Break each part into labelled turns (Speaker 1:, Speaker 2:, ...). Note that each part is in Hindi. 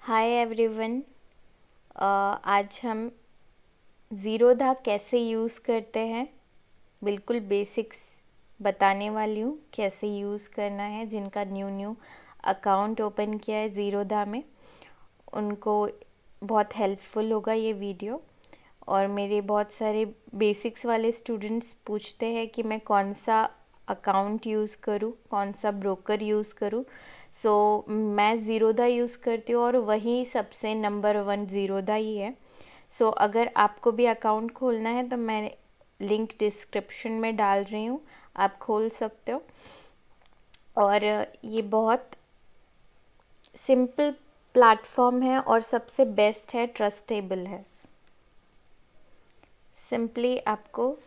Speaker 1: Hi everyone. आज हम ज़ीरोधा कैसे यूज़ करते हैं बिल्कुल बेसिक्स बताने वाली हूँ। कैसे यूज़ करना है, जिनका न्यू अकाउंट ओपन किया है ज़ीरोधा में, उनको बहुत हेल्पफुल होगा ये वीडियो। और मेरे बहुत सारे बेसिक्स वाले स्टूडेंट्स पूछते हैं कि मैं कौन सा अकाउंट यूज़ करूँ, कौन सा ब्रोकर यूज़ करूँ। मैं ज़ीरोधा यूज़ करती हूँ और वही सबसे नंबर 1 ज़ीरोधा ही है। अगर आपको भी अकाउंट खोलना है तो मैं लिंक डिस्क्रिप्शन में डाल रही हूँ, आप खोल सकते हो। और ये बहुत सिंपल प्लेटफॉर्म है और सबसे बेस्ट है, ट्रस्टेबल है। सिंपली आपको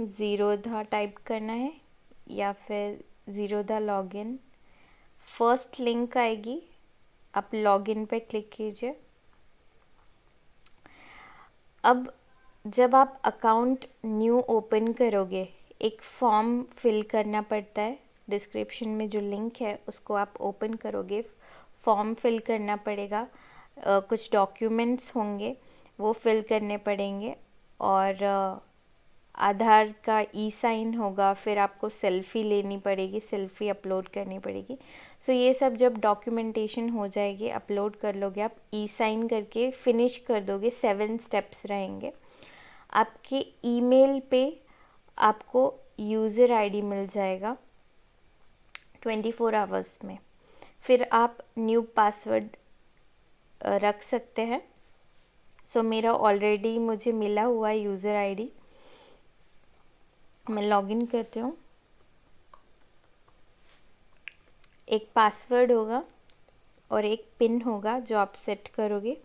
Speaker 1: ज़ीरोधा टाइप करना है या फिर ज़ीरोधा लॉगिन। फर्स्ट लिंक आएगी, आप लॉगिन पे क्लिक कीजिए। अब जब आप अकाउंट न्यू ओपन करोगे, एक फॉर्म फिल करना पड़ता है। डिस्क्रिप्शन में जो लिंक है उसको आप ओपन करोगे, फॉर्म फिल करना पड़ेगा। कुछ डॉक्यूमेंट्स होंगे वो फिल करने पड़ेंगे और आधार का ई साइन होगा। फिर आपको सेल्फ़ी लेनी पड़ेगी, सेल्फ़ी अपलोड करनी पड़ेगी। ये सब जब डॉक्यूमेंटेशन हो जाएगी, अपलोड कर लोगे, आप ई साइन करके फिनिश कर दोगे, 7 स्टेप्स रहेंगे। आपके ईमेल पे आपको यूज़र आईडी मिल जाएगा 24 आवर्स में। फिर आप न्यू पासवर्ड रख सकते हैं। मेरा ऑलरेडी मुझे मिला हुआ है यूज़र आईडी। मैं लॉगिन करती हूँ। एक पासवर्ड होगा और एक पिन होगा जो आप सेट करोगे।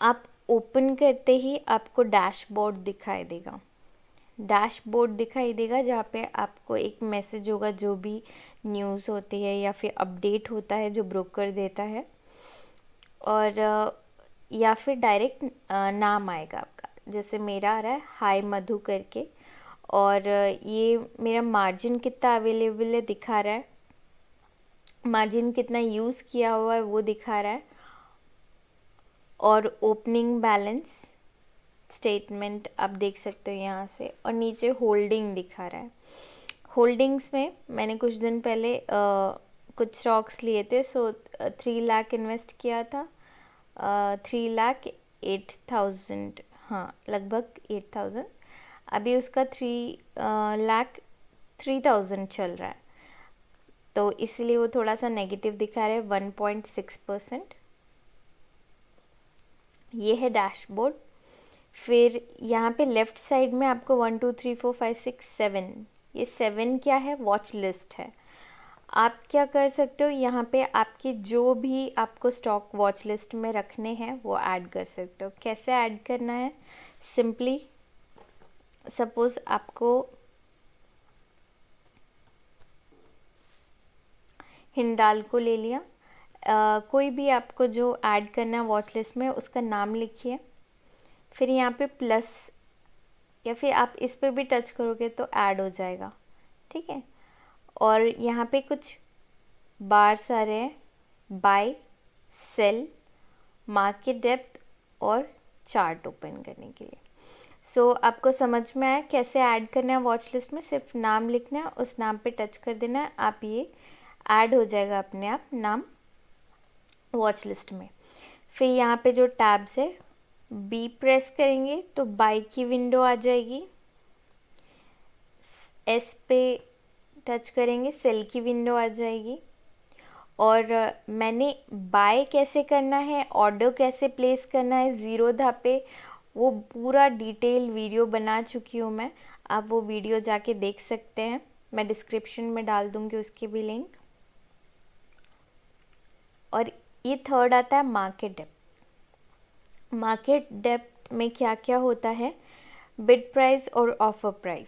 Speaker 1: आप ओपन करते ही आपको डैशबोर्ड दिखाई देगा। डैशबोर्ड दिखाई देगा जहाँ पे आपको एक मैसेज होगा, जो भी न्यूज़ होती है या फिर अपडेट होता है जो ब्रोकर देता है। और या फिर डायरेक्ट नाम आएगा आपका, जैसे मेरा आ रहा है हाय मधु करके। और ये मेरा मार्जिन कितना अवेलेबल है दिखा रहा है, मार्जिन कितना यूज़ किया हुआ है वो दिखा रहा है। और ओपनिंग बैलेंस स्टेटमेंट आप देख सकते हो यहाँ से। और नीचे होल्डिंग दिखा रहा है। होल्डिंग्स में मैंने कुछ दिन पहले कुछ स्टॉक्स लिए थे। 3 लाख इन्वेस्ट किया था। 3,08,000, हाँ लगभग 8,000। अभी उसका 3,03,000 चल रहा है, तो इसलिए वो थोड़ा सा नेगेटिव दिखा रहा है, 1.6%। ये है डैशबोर्ड। फिर यहाँ पे लेफ़्ट साइड में आपको 1 2 3 4 5 6 7, ये 7 क्या है, वॉच लिस्ट है। आप क्या कर सकते हो, यहाँ पे आपके जो भी आपको स्टॉक वॉच लिस्ट में रखने हैं वो ऐड कर सकते हो। कैसे ऐड करना है, सिंपली सपोज़ आपको हिंडाल्को ले लिया। कोई भी आपको जो ऐड करना है वॉच लिस्ट में उसका नाम लिखिए। फिर यहाँ पे प्लस या फिर आप इस पे भी टच करोगे तो ऐड हो जाएगा, ठीक है। और यहाँ पे कुछ बार्स आ रहे हैं, बाय, सेल, मार्केट डेप्थ और चार्ट ओपन करने के लिए। आपको समझ में आया कैसे ऐड करना है वॉच लिस्ट में। सिर्फ नाम लिखना है, उस नाम पे टच कर देना है, आप ये ऐड हो जाएगा अपने आप नाम वॉच लिस्ट में। फिर यहाँ पे जो टैब्स है, बी प्रेस करेंगे तो बाय की विंडो आ जाएगी। एस पे टच करेंगे, सेल की विंडो आ जाएगी। और मैंने बाय कैसे करना है, ऑर्डर कैसे प्लेस करना है ज़ीरोधा पे, वो पूरा डिटेल वीडियो बना चुकी हूँ मैं। आप वो वीडियो जाके देख सकते हैं, मैं डिस्क्रिप्शन में डाल दूँगी उसकी भी लिंक। और ये थर्ड आता है मार्केट डेप्थ। मार्केट डेप्थ में क्या क्या होता है, बिड प्राइस और ऑफर प्राइस।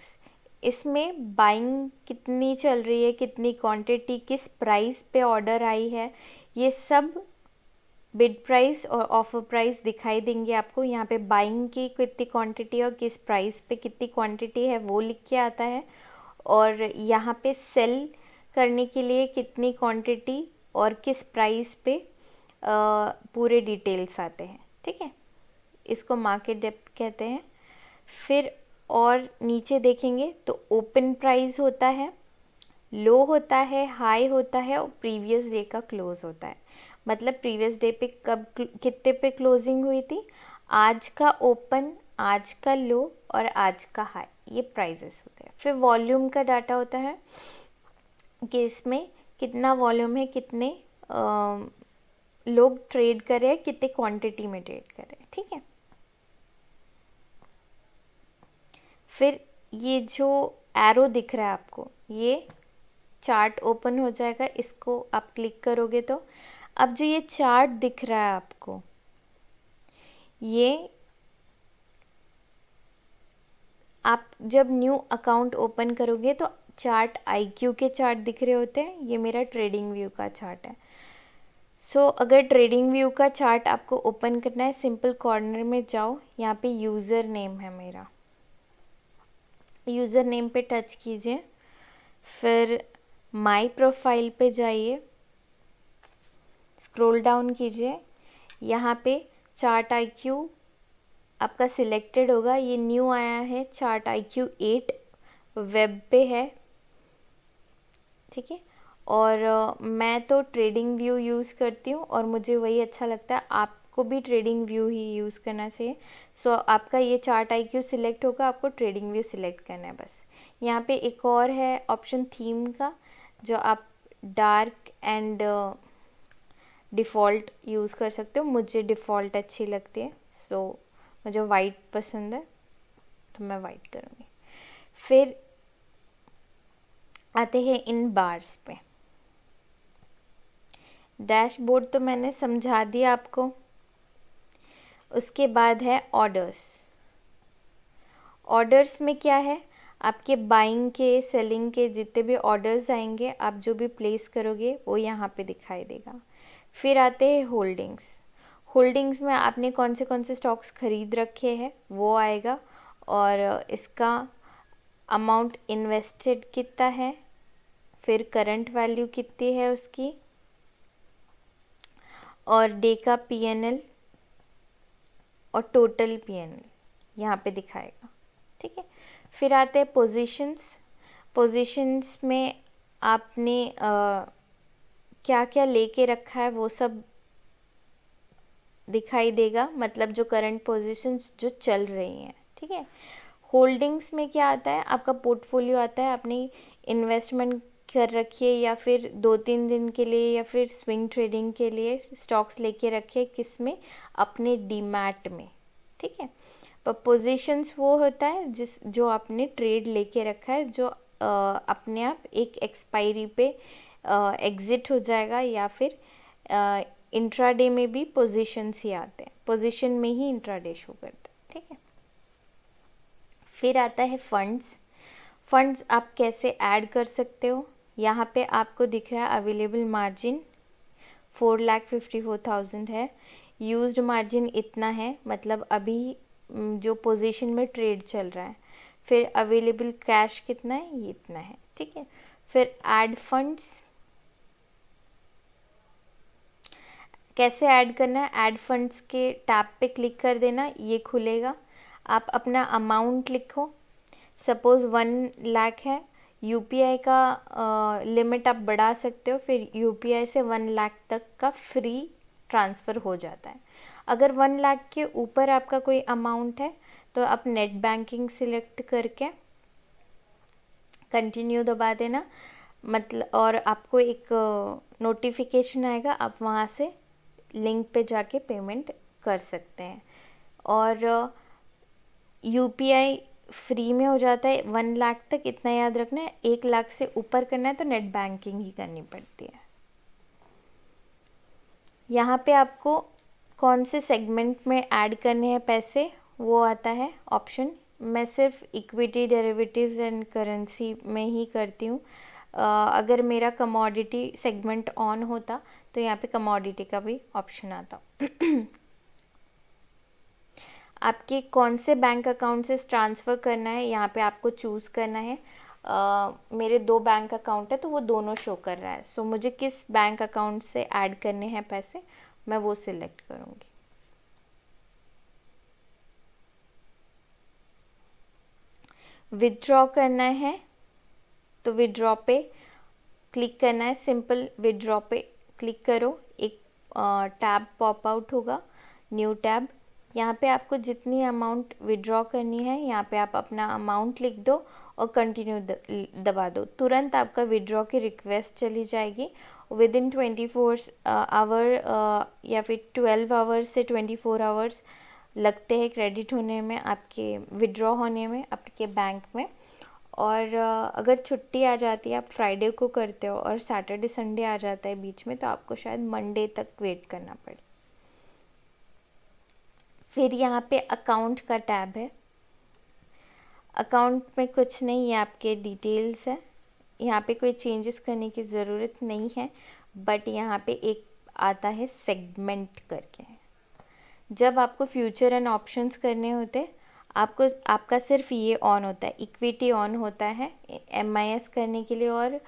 Speaker 1: इसमें बाइंग कितनी चल रही है, कितनी क्वांटिटी, किस प्राइस पे ऑर्डर आई है, ये सब बिड प्राइस और ऑफर प्राइस दिखाई देंगे आपको। यहाँ पे बाइंग की कितनी क्वांटिटी और किस प्राइस पे कितनी क्वांटिटी है वो लिख के आता है, और यहाँ पे सेल करने के लिए कितनी क्वांटिटी और किस प्राइस पे पूरे डिटेल्स आते हैं। ठीक है, इसको मार्केट डेप्थ कहते हैं। फिर और नीचे देखेंगे तो ओपन प्राइस होता है, लो होता है, हाई होता है और प्रीवियस डे का क्लोज होता है। मतलब प्रीवियस डे पे कब कितने पे क्लोजिंग हुई थी, आज का ओपन, आज का लो और आज का हाई, ये प्राइजेस होते हैं। फिर वॉल्यूम का डाटा होता है कि इसमें कितना वॉल्यूम है, कितने लोग ट्रेड कर रहे हैं, कितने क्वांटिटी में ट्रेड कर रहे हैं। ठीक है, फिर ये जो एरो दिख रहा है आपको, ये चार्ट ओपन हो जाएगा, इसको आप क्लिक करोगे तो अब जो ये चार्ट दिख रहा है आपको, ये आप जब न्यू अकाउंट ओपन करोगे तो चार्ट IQ के चार्ट दिख रहे होते हैं। ये मेरा ट्रेडिंग व्यू का चार्ट है। अगर ट्रेडिंग व्यू का चार्ट आपको ओपन करना है, सिंपल कॉर्नर में जाओ, यहाँ पे यूज़र नेम है मेरा, यूज़र नेम पे टच कीजिए, फिर माई प्रोफाइल पे जाइए, स्क्रॉल डाउन कीजिए, यहाँ पे चार्ट IQ आपका सिलेक्टेड होगा। ये न्यू आया है, चार्ट IQ 8 वेब पे है। ठीक है, और मैं तो ट्रेडिंग व्यू यूज़ करती हूँ और मुझे वही अच्छा लगता है। आपको भी ट्रेडिंग व्यू ही यूज़ करना चाहिए। आपका ये चार्ट IQ सिलेक्ट होगा, आपको ट्रेडिंग व्यू सिलेक्ट करना है बस। यहाँ पे एक और है ऑप्शन थीम का, जो आप डार्क एंड डिफ़ॉल्ट यूज़ कर सकते हो। मुझे डिफ़ॉल्ट अच्छी लगती है, मुझे वाइट पसंद है तो मैं वाइट करूँगी। फिर आते हैं इन बार्स पे। डैशबोर्ड तो मैंने समझा दिया आपको। उसके बाद है ऑर्डर्स। ऑर्डर्स में क्या है, आपके बाइंग के, सेलिंग के जितने भी ऑर्डर्स आएंगे, आप जो भी प्लेस करोगे वो यहाँ पे दिखाई देगा। फिर आते हैं होल्डिंग्स। होल्डिंग्स में आपने कौन से स्टॉक्स खरीद रखे हैं वो आएगा, और इसका अमाउंट इन्वेस्टेड कितना है, फिर करंट वैल्यू कितनी है उसकी, और डे का PNL और टोटल PNL यहाँ पे दिखाएगा। ठीक है, फिर आते हैं पोजीशंस। पोजीशंस में आपने क्या क्या लेके रखा है वो सब दिखाई देगा, मतलब जो करंट पोजीशंस जो चल रही हैं। ठीक है, होल्डिंग्स में क्या आता है, आपका पोर्टफोलियो आता है, आपने इन्वेस्टमेंट कर रखी है या फिर 2-3 दिन के लिए या फिर स्विंग ट्रेडिंग के लिए स्टॉक्स लेके रखे, किस में, अपने डीमैट में। ठीक है, पर पोजीशंस वो होता है जो आपने ट्रेड लेके रखा है, जो अपने आप एक एक्सपायरी पे एग्ज़िट हो जाएगा, या फिर इंट्राडे में भी पोजीशंस ही आते हैं, पोजीशन में ही इंट्राडे शो करता है। ठीक है, फिर आता है फंड्स। फंड्स आप कैसे ऐड कर सकते हो, यहाँ पे आपको दिख रहा है अवेलेबल मार्जिन 4,54,000 है, यूज्ड मार्जिन इतना है, मतलब अभी जो पोजीशन में ट्रेड चल रहा है। फिर अवेलेबल कैश कितना है, ये इतना है। ठीक है, फिर ऐड फंड्स कैसे ऐड करना है, ऐड फंड्स के टैब पे क्लिक कर देना, ये खुलेगा। आप अपना अमाउंट लिखो, सपोज़ 1 लाख है, UPI का लिमिट आप बढ़ा सकते हो, फिर UPI से 1 लाख तक का फ्री ट्रांसफ़र हो जाता है। अगर 1 लाख के ऊपर आपका कोई अमाउंट है तो आप नेट बैंकिंग सिलेक्ट करके कंटिन्यू दबा देना, मतलब, और आपको एक नोटिफिकेशन आएगा, आप वहाँ से लिंक पे जाके पेमेंट कर सकते हैं। और UPI फ्री में हो जाता है 1 लाख तक, इतना याद रखना है। 1 लाख से ऊपर करना है तो नेट बैंकिंग ही करनी पड़ती है। यहाँ पे आपको कौन से सेगमेंट में ऐड करने हैं पैसे वो आता है ऑप्शन। मैं सिर्फ इक्विटी, डेरिवेटिव्स एंड करेंसी में ही करती हूँ। अगर मेरा कमोडिटी सेगमेंट ऑन होता तो यहाँ पे कमोडिटी का भी ऑप्शन आता। आपके कौन से बैंक अकाउंट से ट्रांसफ़र करना है यहाँ पे आपको चूज़ करना है। मेरे 2 बैंक अकाउंट है तो वो दोनों शो कर रहा है, सो मुझे किस बैंक अकाउंट से ऐड करने हैं पैसे, मैं वो सिलेक्ट करूँगी। विथड्रॉ करना है तो विथड्रॉ पे क्लिक करना है, सिंपल विथड्रॉ पे क्लिक करो, एक टैब पॉप आउट होगा, न्यू टैब। यहाँ पे आपको जितनी अमाउंट विड्रॉ करनी है यहाँ पे आप अपना अमाउंट लिख दो और कंटिन्यू दबा दो, तुरंत आपका विड्रॉ की रिक्वेस्ट चली जाएगी। विद इन 24 आवर या फिर 12 आवर्स से 24 आवर्स लगते हैं क्रेडिट होने में, आपके विड्रॉ होने में आपके बैंक में। और अगर छुट्टी आ जाती है, आप फ्राइडे को करते हो और सैटरडे संडे आ जाता है बीच में, तो आपको शायद मंडे तक वेट करना पड़े। फिर यहाँ पे अकाउंट का टैब है। अकाउंट में कुछ नहीं, ये आपके डिटेल्स है, यहाँ पे कोई चेंजेस करने की ज़रूरत नहीं है। बट यहाँ पे एक आता है सेगमेंट करके। जब आपको फ्यूचर एंड ऑप्शंस करने होते, आपको आपका सिर्फ ये ऑन होता है, इक्विटी ऑन होता है MIS करने के लिए, और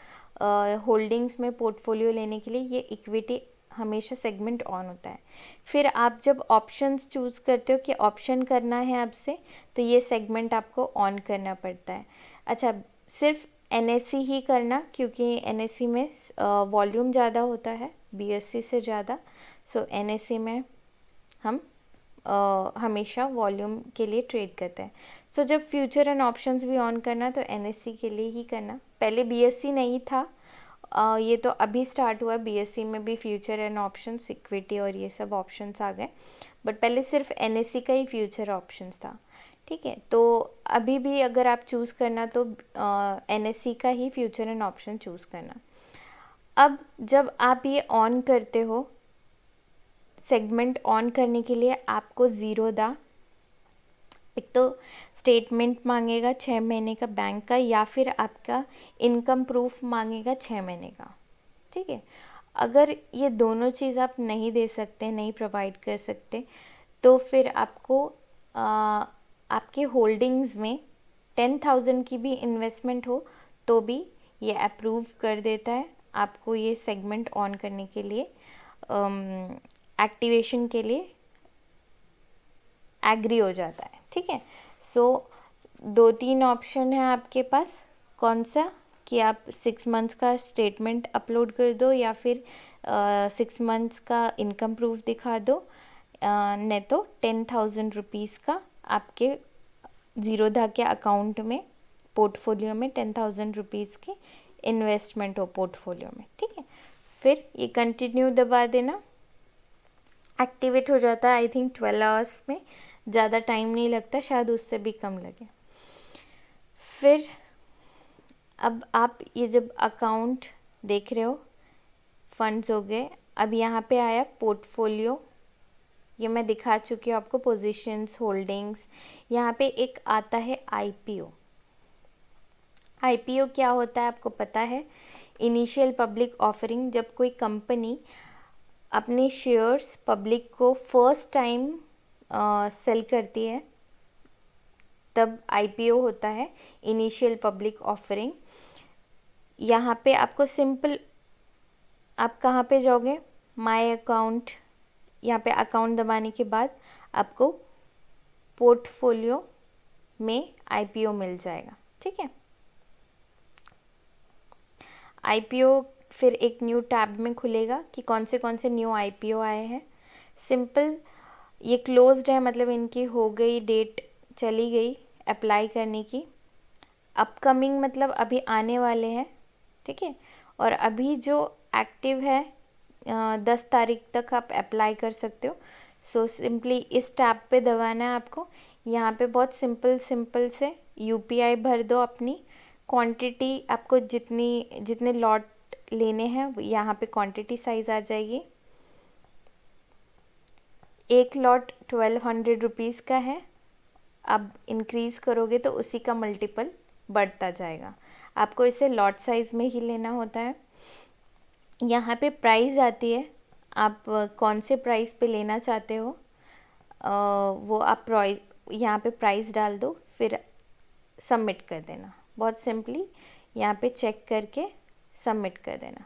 Speaker 1: होल्डिंग्स में पोर्टफोलियो लेने के लिए ये इक्विटी हमेशा सेगमेंट ऑन होता है। फिर आप जब ऑप्शंस चूज़ करते हो कि ऑप्शन करना है आपसे, तो ये सेगमेंट आपको ऑन करना पड़ता है। अच्छा, सिर्फ NSE ही करना, क्योंकि NSE में वॉल्यूम ज़्यादा होता है BSE से ज़्यादा, सो NSE में हम हमेशा वॉल्यूम के लिए ट्रेड करते हैं। सो जब फ्यूचर एंड ऑप्शंस भी ऑन करना तो NSE के लिए ही करना। पहले BSE नहीं था, ये तो अभी स्टार्ट हुआ। BSE में भी फ्यूचर एंड ऑप्शंस, इक्विटी और ये सब ऑप्शंस आ गए, बट पहले सिर्फ NSE का ही फ्यूचर ऑप्शंस था। ठीक है, तो अभी भी अगर आप चूज़ करना तो NSE का ही फ्यूचर एंड ऑप्शन चूज़ करना। अब जब आप ये ऑन करते हो, सेगमेंट ऑन करने के लिए आपको एक तो स्टेटमेंट मांगेगा 6 महीने का बैंक का, या फिर आपका इनकम प्रूफ मांगेगा 6 महीने का। ठीक है, अगर ये दोनों चीज़ आप नहीं दे सकते, नहीं प्रोवाइड कर सकते, तो फिर आपको आपके होल्डिंग्स में 10,000 की भी इन्वेस्टमेंट हो तो भी ये अप्रूव कर देता है आपको, ये सेगमेंट ऑन करने के लिए, एक्टिवेशन के लिए एग्री हो जाता है। ठीक है, सो 2-3 ऑप्शन है आपके पास, कौन सा कि आप 6 मंथ्स का स्टेटमेंट अपलोड कर दो, या फिर 6 मंथ्स का इनकम प्रूफ दिखा दो, नहीं तो 10,000 रुपीज़ का आपके ज़ीरोधा के अकाउंट में, पोर्टफोलियो में 10,000 रुपीज़ की इन्वेस्टमेंट हो पोर्टफोलियो में। ठीक है, फिर ये कंटिन्यू दबा देना, एक्टिवेट हो जाता है। आई थिंक 12 आवर्स में, ज़्यादा टाइम नहीं लगता, शायद उससे भी कम लगे। फिर अब आप ये जब अकाउंट देख रहे हो, फंड्स हो गए, अब यहाँ पे आया पोर्टफोलियो, ये मैं दिखा चुकी हूँ आपको, पोजीशंस, होल्डिंग्स। यहाँ पे एक आता है IPO। IPO क्या होता है आपको पता है? इनिशियल पब्लिक ऑफरिंग, जब कोई कंपनी अपने शेयर्स पब्लिक को फर्स्ट टाइम सेल करती है, तब IPO होता है, इनिशियल पब्लिक ऑफरिंग। यहाँ पे आपको सिंपल, आप कहाँ पे जाओगे, माय अकाउंट, यहाँ पे अकाउंट दबाने के बाद आपको पोर्टफोलियो में IPO मिल जाएगा। ठीक है, IPO फिर एक न्यू टैब में खुलेगा कि कौन से न्यू IPO आए हैं। सिंपल, ये क्लोज्ड है, मतलब इनकी हो गई, डेट चली गई अप्लाई करने की। अपकमिंग मतलब अभी आने वाले हैं। ठीक है, और अभी जो एक्टिव है 10 तारीख तक आप अप्लाई कर सकते हो। सो सिंपली इस टैब पे दबाना है आपको। यहाँ पे बहुत सिंपल से UPI भर दो, अपनी क्वांटिटी, आपको जितने लॉट लेने हैं यहाँ पे क्वांटिटी साइज आ जाएगी। एक लॉट 1200 रुपीज़ का है, अब इंक्रीज़ करोगे तो उसी का मल्टीपल बढ़ता जाएगा। आपको इसे लॉट साइज़ में ही लेना होता है। यहाँ पे प्राइस आती है, आप कौन से प्राइस पे लेना चाहते हो, वो आप यहाँ पे प्राइस डाल दो, फिर सबमिट कर देना। बहुत सिंपली यहाँ पे चेक करके सबमिट कर देना,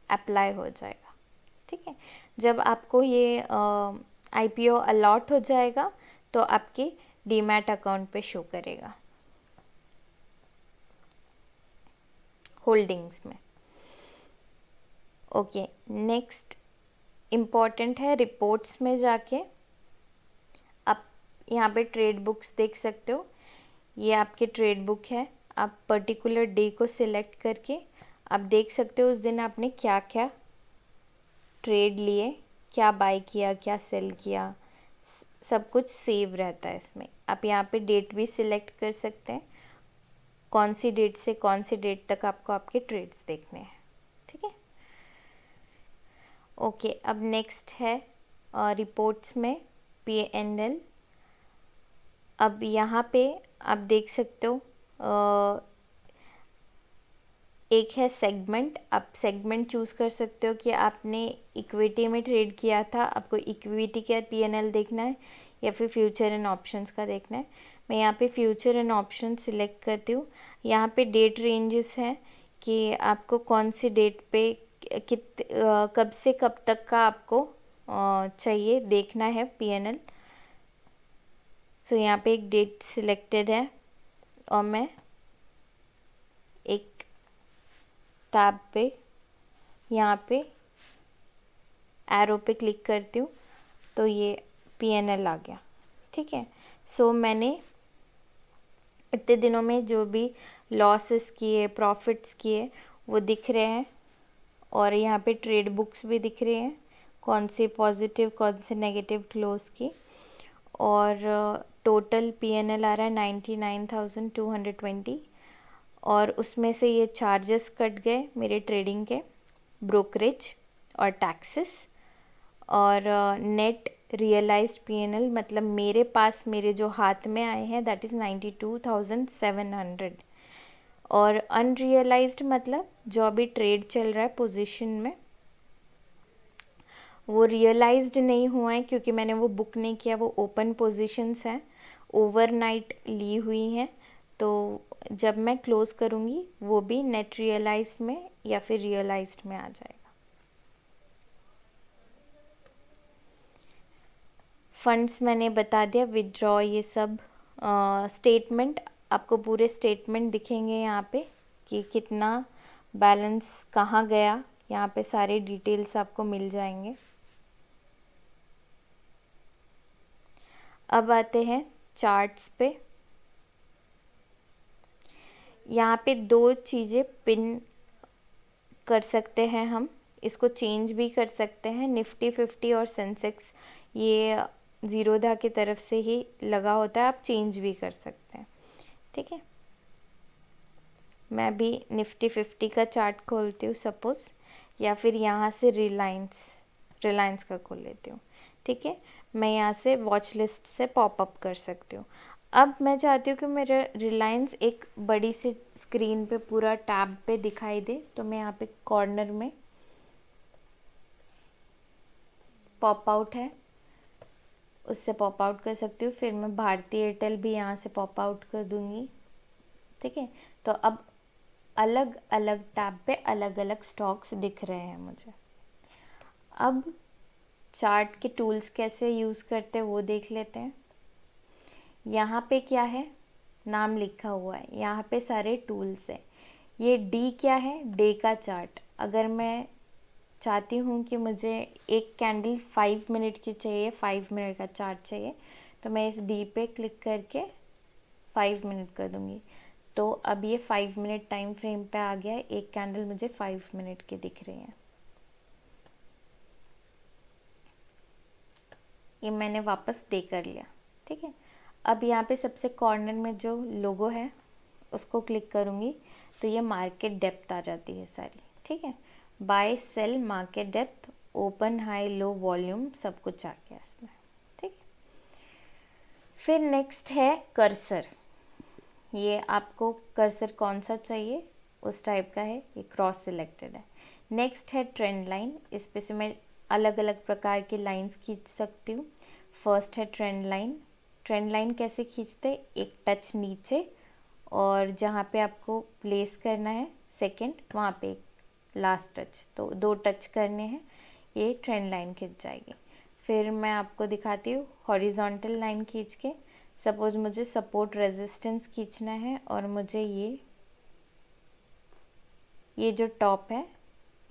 Speaker 1: अप्लाई हो जाएगा। ठीक है, जब आपको ये आईपीओ अलॉट हो जाएगा तो आपके डीमैट अकाउंट पे शो करेगा होल्डिंग्स में। ओके, नेक्स्ट इम्पॉर्टेंट है रिपोर्ट्स में जाके आप यहाँ पे ट्रेड बुक्स देख सकते हो। ये आपके ट्रेड बुक है, आप पर्टिकुलर डे को सिलेक्ट करके आप देख सकते हो उस दिन आपने क्या क्या ट्रेड लिए, क्या बाय किया, क्या सेल किया, सब कुछ सेव रहता है इसमें। आप यहाँ पे डेट भी सिलेक्ट कर सकते हैं, कौन सी डेट से कौन सी डेट तक आपको आपके ट्रेड्स देखने हैं। ठीक है, ओके। अब नेक्स्ट है रिपोर्ट्स में P&L। अब यहाँ पे आप देख सकते हो एक है सेगमेंट। आप सेगमेंट चूज़ कर सकते हो कि आपने इक्विटी में ट्रेड किया था, आपको इक्विटी का P&L देखना है या फिर फ्यूचर एंड ऑप्शंस का देखना है। मैं यहाँ पे फ्यूचर एंड ऑप्शन सिलेक्ट करती हूँ। यहाँ पे डेट रेंजेस हैं कि आपको कौन सी डेट पे कब से कब तक का आपको चाहिए देखना है P&L। सो यहाँ पे एक डेट सिलेक्टेड है और मैं एक टैब पे यहाँ पे एरो पे क्लिक करती हूँ तो ये P&L आ गया। ठीक है, सो मैंने इतने दिनों में जो भी लॉसेस किए, प्रॉफिट्स किए, वो दिख रहे हैं और यहाँ पे ट्रेड बुक्स भी दिख रहे हैं, कौन से पॉजिटिव कौन से नेगेटिव क्लोज की। और टोटल P&L आ रहा है 99,220 और उसमें से ये चार्जेस कट गए मेरे ट्रेडिंग के, ब्रोकरेज और टैक्सेस। और नेट रियलाइज्ड P&L मतलब मेरे पास मेरे जो हाथ में आए हैं दैट इज़ 92,700। और अनरियलाइज्ड मतलब जो अभी ट्रेड चल रहा है पोजीशन में वो रियलाइज्ड नहीं हुआ है क्योंकि मैंने वो बुक नहीं किया, वो ओपन पोजीशंस हैं, ओवरनाइट ली हुई हैं। तो जब मैं क्लोज़ करूँगी वो भी नेट रियलाइज्ड में या फिर रियलाइज्ड में आ जाएगा। फंड्स मैंने बता दिया, विदड्रॉ, ये सब स्टेटमेंट आपको पूरे स्टेटमेंट दिखेंगे यहाँ पे कि कितना बैलेंस कहाँ गया, यहाँ पे सारे डिटेल्स आपको मिल जाएंगे। अब आते हैं चार्ट्स पे। यहाँ पे दो चीज़ें पिन कर सकते हैं हम, इसको चेंज भी कर सकते हैं। निफ्टी 50 और सेंसेक्स ये ज़ीरोधा की तरफ से ही लगा होता है, आप चेंज भी कर सकते हैं। ठीक है, मैं भी निफ्टी 50 का चार्ट खोलती हूँ सपोज़, या फिर यहाँ से रिलायंस का खोल लेती हूँ। ठीक है, मैं यहाँ से वॉच लिस्ट से पॉपअप कर सकती हूँ। अब मैं चाहती हूँ कि मेरा रिलायंस एक बड़ी सी स्क्रीन पे पूरा टैब पे दिखाई दे, तो मैं यहाँ पे कॉर्नर में पॉप आउट है उससे पॉप आउट कर सकती हूँ। फिर मैं भारती एयरटेल भी यहाँ से पॉप आउट कर दूँगी। ठीक है, तो अब अलग अलग टैब पे अलग अलग स्टॉक्स दिख रहे हैं मुझे। अब चार्ट के टूल्स कैसे यूज़ करते हैं वो देख लेते हैं। यहाँ पे क्या है, नाम लिखा हुआ है, यहाँ पे सारे टूल्स हैं। ये डी क्या है, डे का चार्ट। अगर मैं चाहती हूँ कि मुझे एक कैंडल 5 मिनट की चाहिए, 5 मिनट का चार्ट चाहिए, तो मैं इस डी पे क्लिक करके 5 मिनट कर दूँगी। तो अब ये 5 मिनट टाइम फ्रेम पे आ गया है, एक कैंडल मुझे 5 मिनट की दिख रही है। ये मैंने वापस डे कर लिया। ठीक है, अब यहाँ पे सबसे कॉर्नर में जो लोगो है उसको क्लिक करूँगी तो ये मार्केट डेप्थ आ जाती है सारी। ठीक है, buy sell market depth open high low volume सब कुछ आ गया इसमें। ठीक है, फिर नेक्स्ट है कर्सर। ये आपको कर्सर कौन सा चाहिए उस टाइप का है, ये क्रॉस सिलेक्टेड है। नेक्स्ट है ट्रेंड लाइन, इस पे से मैं अलग अलग प्रकार की लाइंस खींच सकती हूँ। फर्स्ट है ट्रेंड लाइन। ट्रेंड लाइन कैसे खींचते, एक टच नीचे और जहाँ पे आपको प्लेस करना है सेकंड, वहाँ पे लास्ट टच, तो 2 टच करने हैं, ये ट्रेंड लाइन खींच जाएगी। फिर मैं आपको दिखाती हूँ हॉरिजॉन्टल लाइन खींच के। सपोज मुझे सपोर्ट रेजिस्टेंस खींचना है और मुझे ये जो टॉप है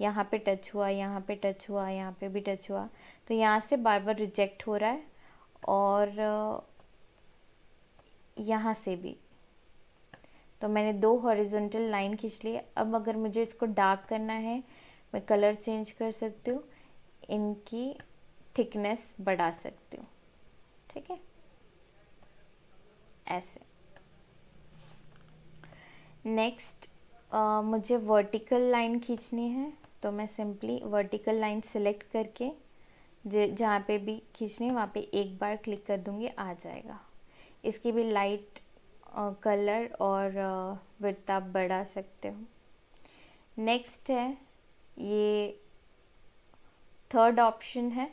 Speaker 1: यहाँ पे टच हुआ, यहाँ पे टच हुआ, यहाँ पे भी टच हुआ, तो यहाँ से बार बार रिजेक्ट हो रहा है और यहाँ से भी। तो मैंने 2 हॉरिजॉन्टल लाइन खींच ली। अब अगर मुझे इसको डार्क करना है, मैं कलर चेंज कर सकती हूँ, इनकी थिकनेस बढ़ा सकती हूँ, ठीक है, ऐसे। नेक्स्ट मुझे वर्टिकल लाइन खींचनी है, तो मैं सिंपली वर्टिकल लाइन सिलेक्ट करके जहाँ पे भी खींचनी है वहाँ पे एक बार क्लिक कर दूँगी, आ जाएगा। इसकी भी लाइट कलर और विड्थ आप बढ़ा सकते हो। नेक्स्ट है, ये थर्ड ऑप्शन है,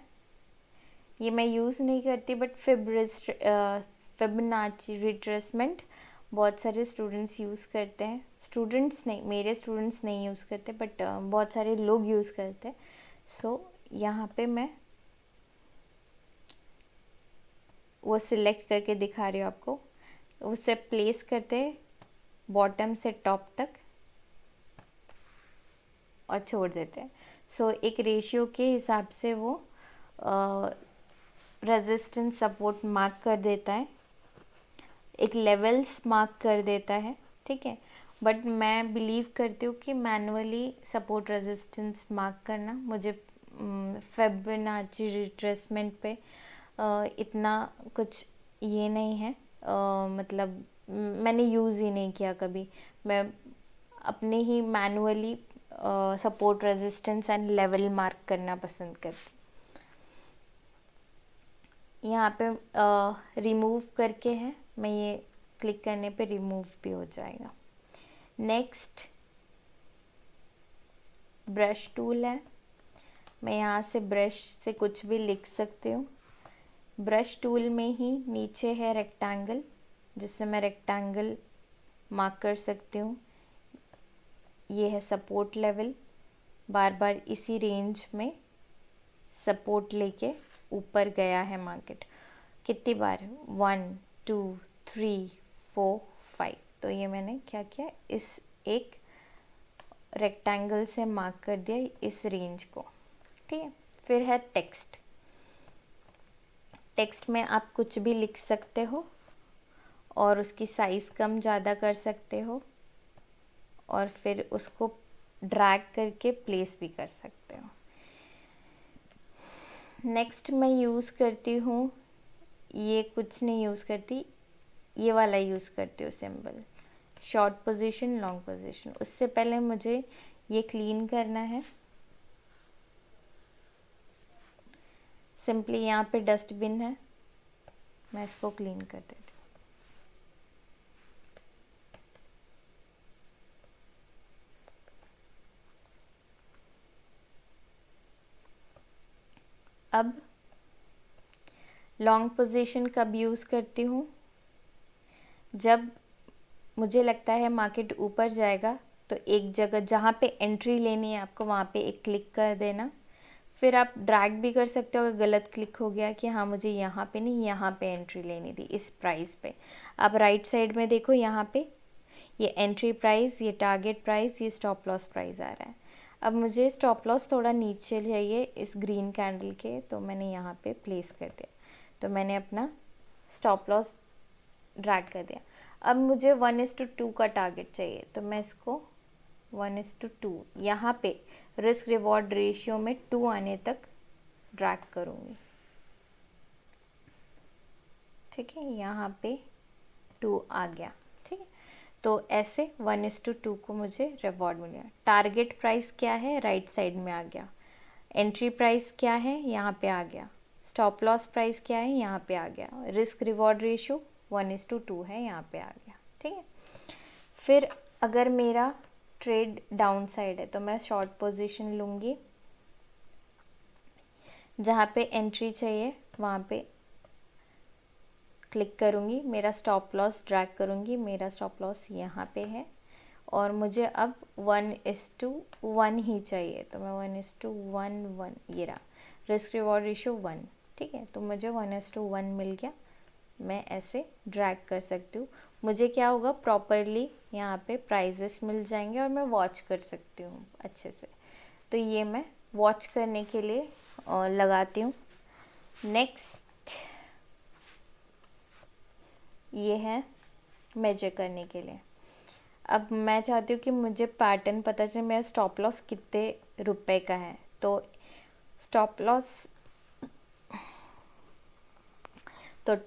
Speaker 1: ये मैं यूज़ नहीं करती बट फिबोनाची रिट्रेसमेंट बहुत सारे स्टूडेंट्स यूज़ करते हैं। स्टूडेंट्स नहीं, मेरे स्टूडेंट्स नहीं यूज़ करते बट बहुत सारे लोग यूज़ करते हैं। सो यहाँ पे मैं वो सिलेक्ट करके दिखा रही हूँ आपको। उसे प्लेस करते बॉटम से टॉप तक और छोड़ देते हैं। सो एक रेशियो के हिसाब से वो रेजिस्टेंस सपोर्ट मार्क कर देता है, एक लेवल्स मार्क कर देता है, ठीक है। बट मैं बिलीव करती हूँ कि मैनुअली सपोर्ट रेजिस्टेंस मार्क करना, मुझे फिबोनाची रिट्रेसमेंट पे इतना कुछ ये नहीं है, मतलब मैंने यूज़ ही नहीं किया कभी। मैं अपने ही manually support resistance and level mark करना पसंद करती। यहाँ पे रिमूव करके है, मैं ये क्लिक करने पे रिमूव भी हो जाएगा। नेक्स्ट ब्रश टूल है, मैं यहाँ से ब्रश से कुछ भी लिख सकती हूँ। ब्रश टूल में ही नीचे है रेक्टेंगल, जिससे मैं रेक्टेंगल मार्क कर सकती हूँ। ये है सपोर्ट लेवल, बार बार इसी रेंज में सपोर्ट लेके ऊपर गया है मार्केट। कितनी बार, 1 2 3 4 5, तो ये मैंने क्या किया, इस एक रेक्टेंगल से मार्क कर दिया इस रेंज को, ठीक है। फिर है टेक्स्ट। टेक्स्ट में आप कुछ भी लिख सकते हो और उसकी साइज़ कम ज़्यादा कर सकते हो और फिर उसको ड्रैग करके प्लेस भी कर सकते हो। नेक्स्ट मैं यूज़ करती हूँ, ये कुछ नहीं यूज़ करती, ये वाला यूज़ करती हूँ symbol, short position long position. उससे पहले मुझे ये क्लीन करना है। सिंपली यहाँ पे डस्टबिन है, मैं इसको क्लीन कर देती हूँ। अब लॉन्ग पोजीशन कब यूज़ करती हूँ, जब मुझे लगता है मार्केट ऊपर जाएगा तो एक जगह जहाँ पे एंट्री लेनी है आपको वहाँ पे एक क्लिक कर देना। फिर आप ड्रैग भी कर सकते हो अगर गलत क्लिक हो गया कि हाँ मुझे यहाँ पे नहीं, यहाँ पे एंट्री लेनी थी इस प्राइस पे। आप राइट साइड में देखो, यहाँ पे ये एंट्री प्राइस, ये टारगेट प्राइस, ये स्टॉप लॉस प्राइस आ रहा है। अब मुझे स्टॉप लॉस थोड़ा नीचे चाहिए इस ग्रीन कैंडल के, तो मैंने यहाँ पे प्लेस कर दिया, तो मैंने अपना स्टॉप लॉस ड्रैग कर दिया। अब मुझे 1:2 का टारगेट चाहिए, तो मैं इसको 1:2 यहाँ पे रिस्क रिवॉर्ड रेशियो में 2 आने तक ड्रैग करूँगी, ठीक है। यहाँ पे 2 आ गया, ठीक है। तो ऐसे 1:2 को मुझे रिवॉर्ड मिल गया। टारगेट प्राइस क्या है, राइट साइड में आ गया। एंट्री प्राइस क्या है, यहाँ पे आ गया। स्टॉप लॉस प्राइस क्या है, यहाँ पे आ गया। रिस्क रिवॉर्ड रेशियो 1:2 है, यहाँ पे आ गया, ठीक है। फिर अगर मेरा ट्रेड डाउन साइड है तो मैं शॉर्ट पोजीशन लूँगी, जहाँ पे एंट्री चाहिए वहाँ पे क्लिक करूँगी, मेरा स्टॉप लॉस ड्रैग करूँगी, मेरा स्टॉप लॉस यहाँ पे है और मुझे अब 1:1 ही चाहिए, तो मैं 1:1 ये रहा, रिस्क रिवॉर्ड रेशियो 1, ठीक है। तो मुझे 1:1 मिल गया, मैं ऐसे ड्रैग कर सकती हूँ। मुझे क्या होगा, प्रॉपरली यहाँ पे प्राइजेस मिल जाएंगे और मैं वॉच कर सकती हूँ अच्छे से। तो ये मैं वॉच करने के लिए लगाती हूँ। नेक्स्ट ये है मेजर करने के लिए। अब मैं चाहती हूँ कि मुझे पैटर्न पता चले मेरा स्टॉप लॉस कितने रुपए का है। तो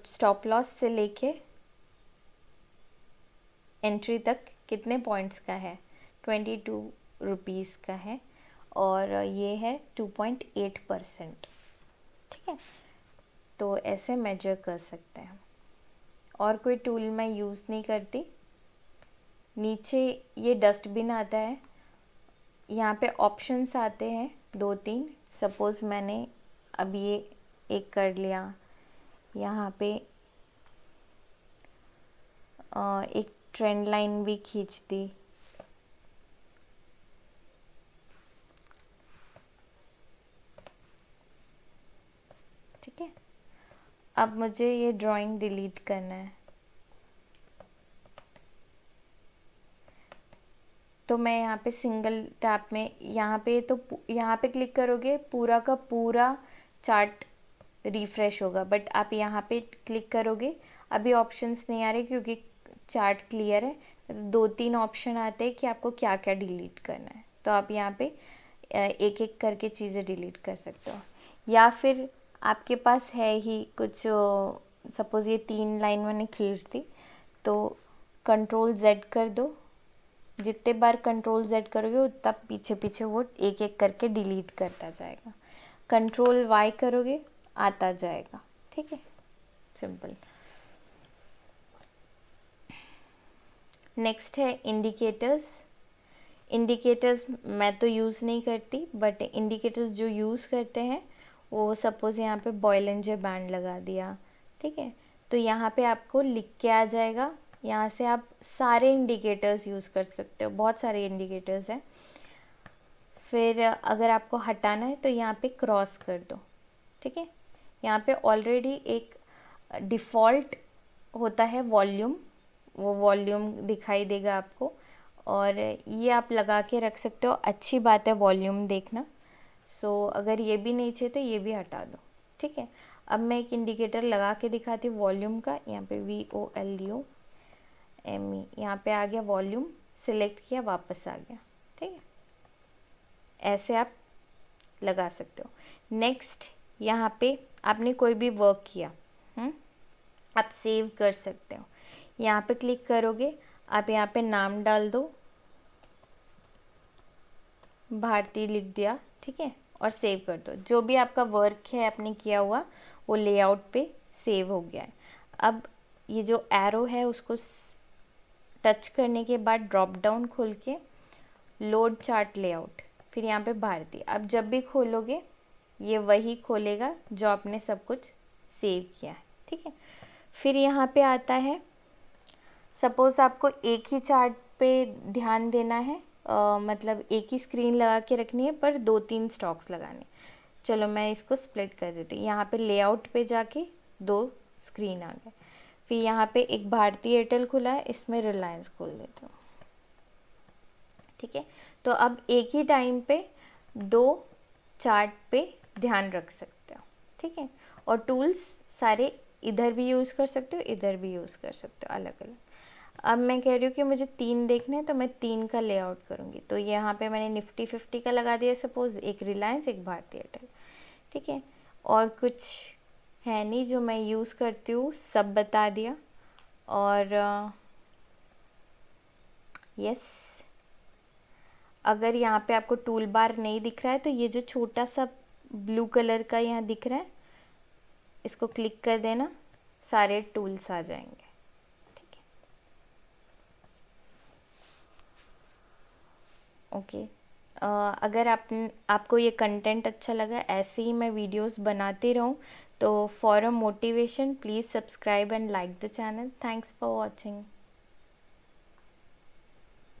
Speaker 1: स्टॉप लॉस से लेके एंट्री तक कितने पॉइंट्स का है, 22 रुपीज़ का है और ये है 2.8%, ठीक है। तो ऐसे मेजर कर सकते हैं। और कोई टूल मैं यूज़ नहीं करती। नीचे ये डस्टबिन आता है, यहाँ पे ऑप्शंस आते हैं 2-3। सपोज़ मैंने अब ये एक कर लिया, यहाँ पे एक ट्रेंड लाइन भी खींच दी, ठीक है। अब मुझे ये ड्राइंग डिलीट करना है, तो मैं यहाँ पे सिंगल टैप में यहाँ पे क्लिक करोगे, पूरा का पूरा चार्ट रिफ्रेश होगा। बट आप यहाँ पे क्लिक करोगे, अभी ऑप्शंस नहीं आ रहे क्योंकि चार्ट क्लियर है। 2-3 ऑप्शन आते हैं कि आपको क्या क्या डिलीट करना है, तो आप यहाँ पे एक एक करके चीज़ें डिलीट कर सकते हो। या फिर आपके पास है ही कुछ, सपोज़ ये 3 लाइन मैंने खींच दी, तो Ctrl+Z कर दो। जितने बार Ctrl+Z करोगे उतना पीछे पीछे वो एक एक करके डिलीट करता जाएगा। Ctrl+Y करोगे आता जाएगा, ठीक है, सिंपल। नेक्स्ट है इंडिकेटर्स। इंडिकेटर्स मैं तो यूज़ नहीं करती, बट इंडिकेटर्स जो यूज़ करते हैं वो सपोज़ यहाँ पे बॉयलेंजर बैंड लगा दिया, ठीक है। तो यहाँ पे आपको लिख के आ जाएगा, यहाँ से आप सारे इंडिकेटर्स यूज़ कर सकते हो, बहुत सारे इंडिकेटर्स हैं। फिर अगर आपको हटाना है तो यहाँ पे क्रॉस कर दो, ठीक है। यहाँ पे ऑलरेडी एक डिफ़ॉल्ट होता है वॉल्यूम, वो वॉल्यूम दिखाई देगा आपको, और ये आप लगा के रख सकते हो, अच्छी बात है वॉल्यूम देखना। सो अगर ये भी नहीं चाहिए तो ये भी हटा दो, ठीक है। अब मैं एक इंडिकेटर लगा के दिखाती हूँ वॉल्यूम का। यहाँ पे VOLUME, यहाँ पे आ गया वॉल्यूम, सिलेक्ट किया, वापस आ गया, ठीक है। ऐसे आप लगा सकते हो। नेक्स्ट यहाँ पे आपने कोई भी वर्क किया, आप सेव कर सकते हो। यहाँ पे क्लिक करोगे, आप यहाँ पे नाम डाल दो, भारती लिख दिया, ठीक है, और सेव कर दो। जो भी आपका वर्क है आपने किया हुआ वो लेआउट पे सेव हो गया है। अब ये जो एरो है उसको टच करने के बाद ड्रॉप डाउन खोल के लोड चार्ट लेआउट, फिर यहाँ पे भारती। अब जब भी खोलोगे ये वही खोलेगा जो आपने सब कुछ सेव किया है, ठीक है। फिर यहाँ पे आता है, सपोज़ आपको एक ही चार्ट पे ध्यान देना है, मतलब एक ही स्क्रीन लगा के रखनी है पर 2-3 स्टॉक्स लगाने। चलो मैं इसको स्प्लिट कर देती हूँ। यहाँ पे लेआउट पे जाके 2 स्क्रीन आ गए। फिर यहाँ पे एक भारती एयरटेल खुला है, इसमें रिलायंस खोल देती हूँ, ठीक है। तो अब एक ही टाइम पे 2 चार्ट पे ध्यान रख सकते हो, ठीक है। और टूल्स सारे इधर भी यूज़ कर सकते हो, इधर भी यूज़ कर सकते हो, अलग अलग। अब मैं कह रही हूँ कि मुझे 3 देखने हैं तो मैं 3 का लेआउट करूँगी। तो यहाँ पे मैंने निफ्टी 50 का लगा दिया, सपोज़ एक रिलायंस एक भारती एयरटेल, ठीक है। और कुछ है नहीं जो मैं यूज़ करती हूँ, सब बता दिया। और यस, अगर यहाँ पे आपको टूल बार नहीं दिख रहा है तो ये जो छोटा सा ब्लू कलर का यहाँ दिख रहा है, इसको क्लिक कर देना, सारे टूल्स आ जाएंगे, ठीक है। ओके। अगर आपको ये कंटेंट अच्छा लगा, ऐसे ही मैं वीडियोस बनाती रहूँ, तो for a motivation please subscribe and like the channel. Thanks for watching.